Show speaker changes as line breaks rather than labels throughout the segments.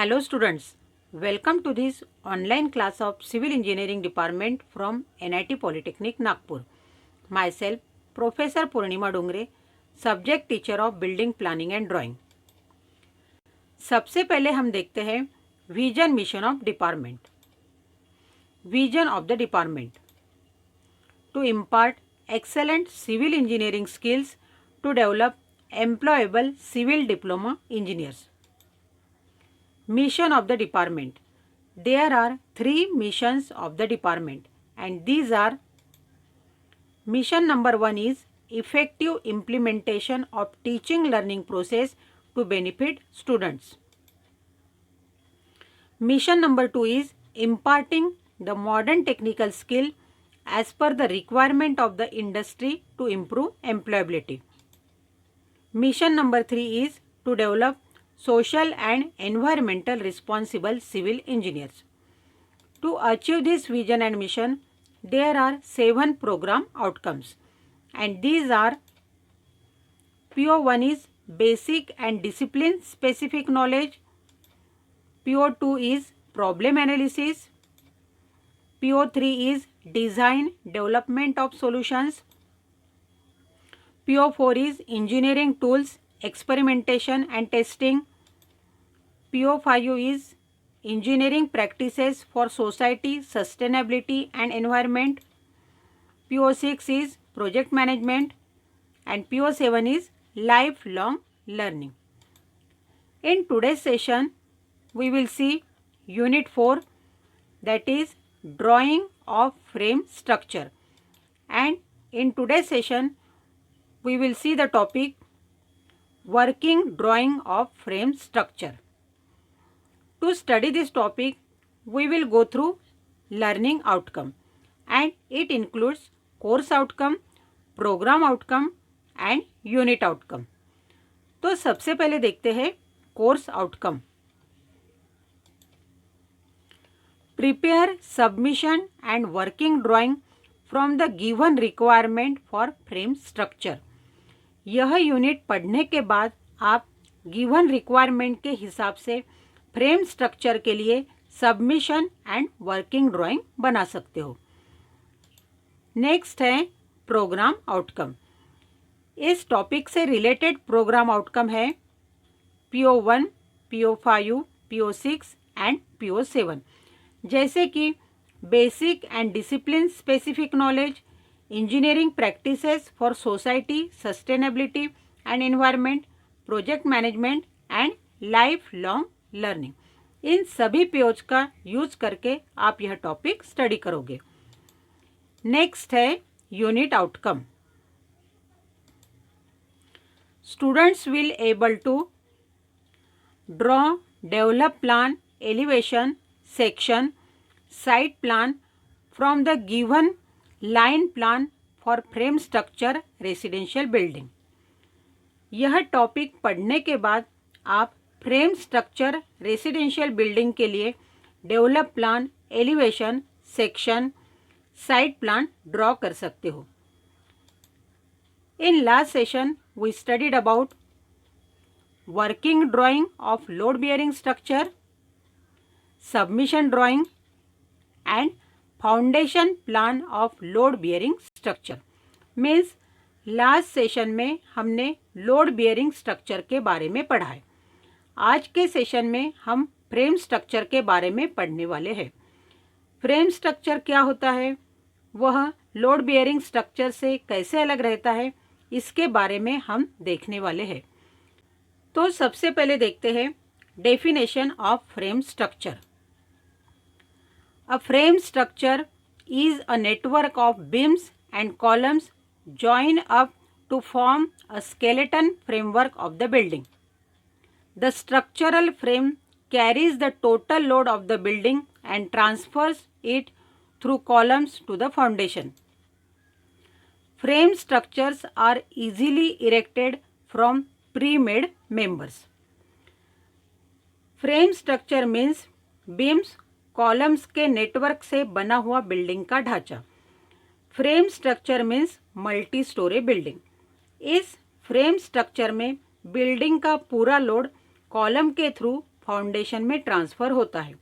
Hello students, welcome to this online class of Civil Engineering Department from NIT Polytechnic Nagpur. Myself Professor Purnima Dongre, Subject Teacher of Building Planning and Drawing. सबसे पहले हम देखते हैं vision mission of department. Vision of the department to impart excellent civil engineering skills to develop employable civil diploma engineers. Mission of the department. There are 3 missions of the department and these are: mission number 1 is effective implementation of teaching learning process to benefit students. Mission number 2 is imparting the modern technical skill as per the requirement of the industry to improve employability. Mission number 3 is to develop social and environmental responsible civil engineers. To achieve this vision and mission, there are 7 program outcomes and these are: PO1 is basic and discipline specific knowledge, PO2 is problem analysis, PO3 is design development of solutions, PO4 is engineering tools experimentation and testing, PO5 is engineering practices for society, sustainability and environment, PO6 is project management and PO7 is lifelong learning. In today's session, we will see Unit 4, that is drawing of frame structure, and in today's session we will see the topic working drawing of frame structure. To study this topic, we will go through learning outcome and it includes course outcome, program outcome and unit outcome. तो सबसे पहले देखते हैं course outcome. Prepare submission and working drawing from the given requirement for frame structure. यह unit पढ़ने के बाद आप गिवन रिक्वायरमेंट के हिसाब से फ्रेम स्ट्रक्चर के लिए सबमिशन एंड वर्किंग ड्राइंग बना सकते हो. नेक्स्ट है प्रोग्राम आउटकम. इस टॉपिक से रिलेटेड प्रोग्राम आउटकम है PO1, PO5, PO6 and PO7, जैसे कि basic and discipline specific knowledge, engineering practices for society, sustainability and environment, project management and life long learning. इन सभी POs का use करके आप यह टॉपिक स्टडी करोगे. नेक्स्ट है unit outcome. Students will able to draw, develop plan, elevation, section, site plan from the given line plan for frame structure residential building. यह topic पढ़ने के बाद आप फ्रेम स्ट्रक्चर रेसिडेंशियल बिल्डिंग के लिए develop plan, elevation, section, site plan draw कर सकते हो. In last session we studied about working drawing of load bearing structure, submission drawing and foundation plan of load bearing structure. Means last session में हमने load bearing structure के बारे में पढ़ा है. आज के सेशन में हम फ्रेम स्ट्रक्चर के बारे में पढ़ने वाले हैं. फ्रेम स्ट्रक्चर क्या होता है, वह लोड बियरिंग स्ट्रक्चर से कैसे अलग रहता है, इसके बारे में हम देखने वाले हैं. तो सबसे पहले देखते हैं definition of frame structure. A frame structure is a network of beams and columns joined up to form a skeleton framework of the building. The structural frame carries the total load of the building and transfers it through columns to the foundation. Frame structures are easily erected from pre-made members. Frame structure means beams, columns के network से बना हुआ building का ढांचा. Frame structure means multi storey building. इस frame structure में building का पूरा लोड कॉलम के थ्रू फाउंडेशन में ट्रांसफ़र होता है।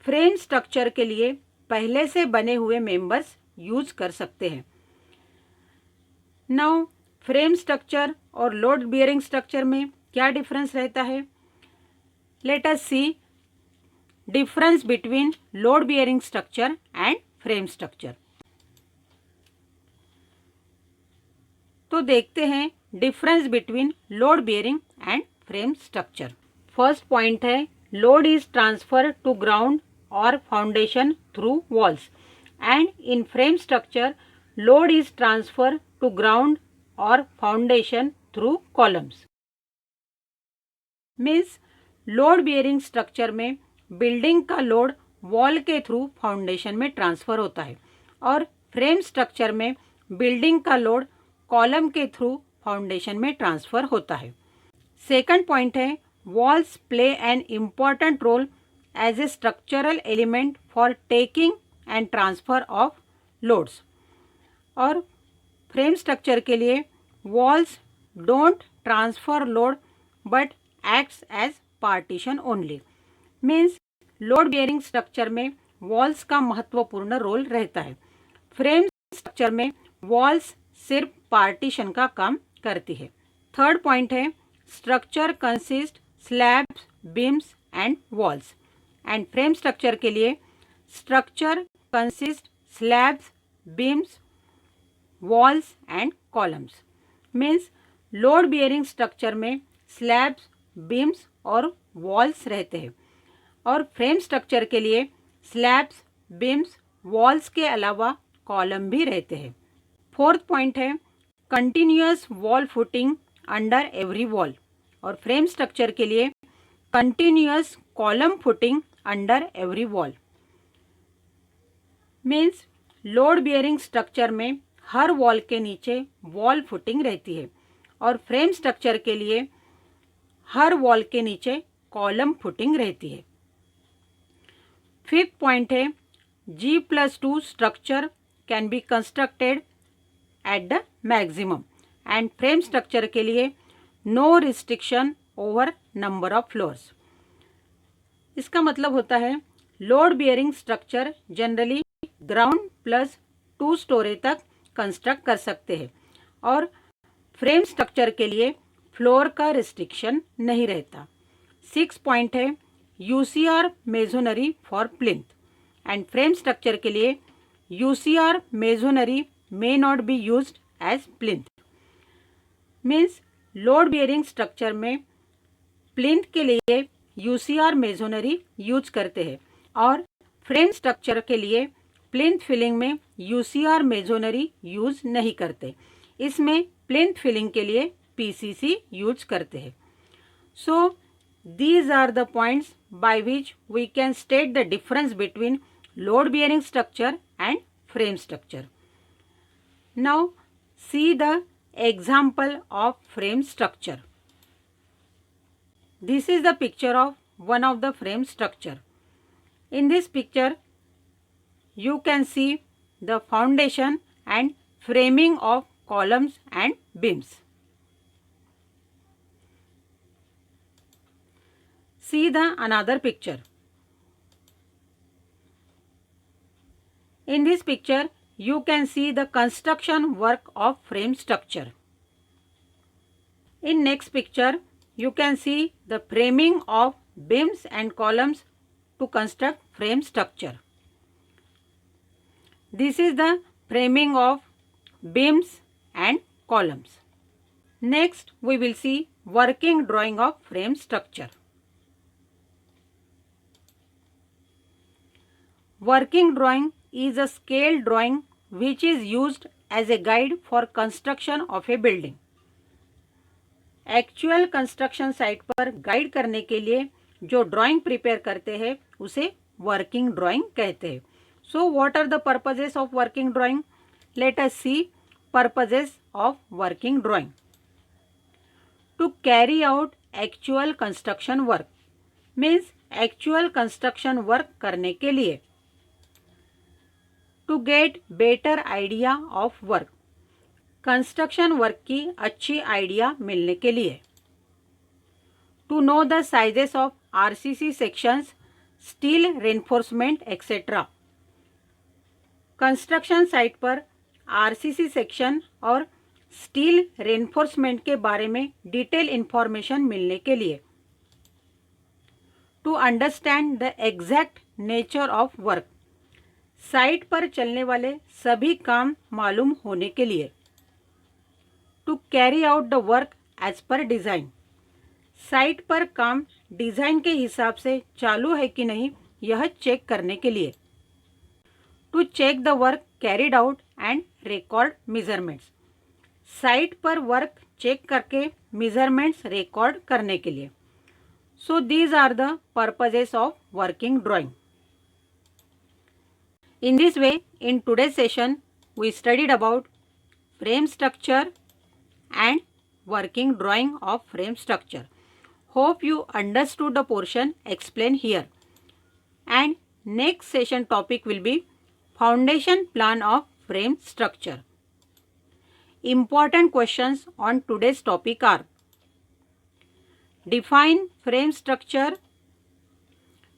फ्रेम स्ट्रक्चर के लिए पहले से बने हुए मेंबर्स यूज कर सकते हैं। नाउ फ्रेम स्ट्रक्चर और लोड बियरिंग स्ट्रक्चर में क्या डिफरेंस रहता है? Let us see difference between load bearing structure and frame structure. तो देखते हैं difference between load bearing and frame structure. First point है load is transfer to ground और foundation through walls and in frame structure load is transfer to ground और foundation through columns. Means load bearing structure में building का load wall के through foundation में transfer होता है और फ्रेम स्ट्रक्चर में बिल्डिंग का लोड कॉलम के थ्रू फाउंडेशन में ट्रांसफर होता है। सेकंड पॉइंट है walls play an important role as a structural element for taking and transfer of loads. और फ्रेम स्ट्रक्चर के लिए walls don't transfer load but acts as partition only. Means load bearing structure में walls का महत्वपूर्ण role रहता है। Frame structure में walls सिर्फ पार्टीशन का काम करती है। थर्ड पॉइंट है structure consist slabs, beams and walls and frame structure के लिए structure consist slabs, beams, walls and columns. Means load bearing structure में स्लैब्स, बीम्स और वॉल्स रहते हैं और फ्रेम स्ट्रक्चर के लिए स्लैब्स, बीम्स, वॉल्स के अलावा कॉलम भी रहते हैं। फोर्थ पॉइंट है continuous wall footing under every wall और फ्रेम स्ट्रक्चर के लिए continuous column footing under every wall. Means load bearing structure में हर वॉल के नीचे वॉल फुटिंग रहती है और फ्रेम स्ट्रक्चर के लिए हर वॉल के नीचे कॉलम फुटिंग रहती है। फिफ्थ पॉइंट है G+2 structure can be constructed at the maximum and frame structure के लिए no restriction over number of floors. इसका मतलब होता है load bearing structure generally ground plus 2 storey तक कंस्ट्रक्ट कर सकते हैं और फ्रेम स्ट्रक्चर के लिए फ्लोर का रिस्ट्रिक्शन नहीं रहता। 6 पॉइंट है UCR masonry for plinth and frame structure के लिए UCR masonry may not be used as plinth। Means load bearing structure में प्लिंथ के लिए यूसीआर मेजोनरी यूज करते हैं और फ्रेम स्ट्रक्चर के लिए प्लिंथ फिलिंग में यूसीआर मेजोनरी यूज नहीं करते। इसमें प्लिंथ फिलिंग के लिए पीसीसी यूज करते हैं। सो these are the points by which we can state the difference between load bearing structure and frame structure. Now see the example of frame structure. This is the picture of one of the frame structure. In this picture you can see the foundation and framing of columns and beams. See the another picture. In this picture you can see the construction work of frame structure. In next picture you can see the framing of beams and columns to construct frame structure. This is the framing of beams and columns. Next we will see working drawing of frame structure. Working drawing is a scale drawing which is used as a guide for construction of a building. Actual construction site पर guide करने के लिए जो drawing prepare करते हैं उसे working drawing कहते हैं। So what are the purposes of working drawing? Let us see purposes of working drawing. To carry out actual construction work means actual construction work करने के लिए। To get better idea of work construction work की अच्छी idea मिलने के लिए। To know the sizes of RCC sections, steel reinforcement etc. Construction site पर RCC section और स्टील रेनफोर्समेंट के बारे में डिटेल इंफॉर्मेशन मिलने के लिए, to understand the exact nature of work, site पर चलने वाले सभी काम मालूम होने के लिए, to carry out the work as per design, site पर काम डिज़ाइन के हिसाब से चालू है कि नहीं यह चेक करने के लिए, to check the work carried out and record measurements, site पर वर्क चेक करके मेजरमेंट्स रिकॉर्ड करने के लिए. So these are the purposes of working drawing. In this way, in today's session, we studied about frame structure and working drawing of frame structure. Hope you understood the portion explained here. And next session topic will be foundation plan of frame structure. Important questions on today's topic are: define frame structure,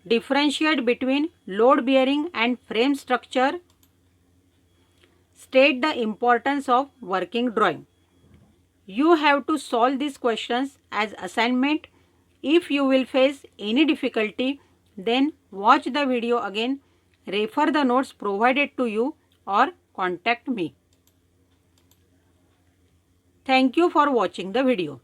differentiate between load bearing and frame structure, state the importance of working drawing. You have to solve these questions as assignment. If you will face any difficulty, then watch the video again, refer the notes provided to you or contact me. Thank you for watching the video.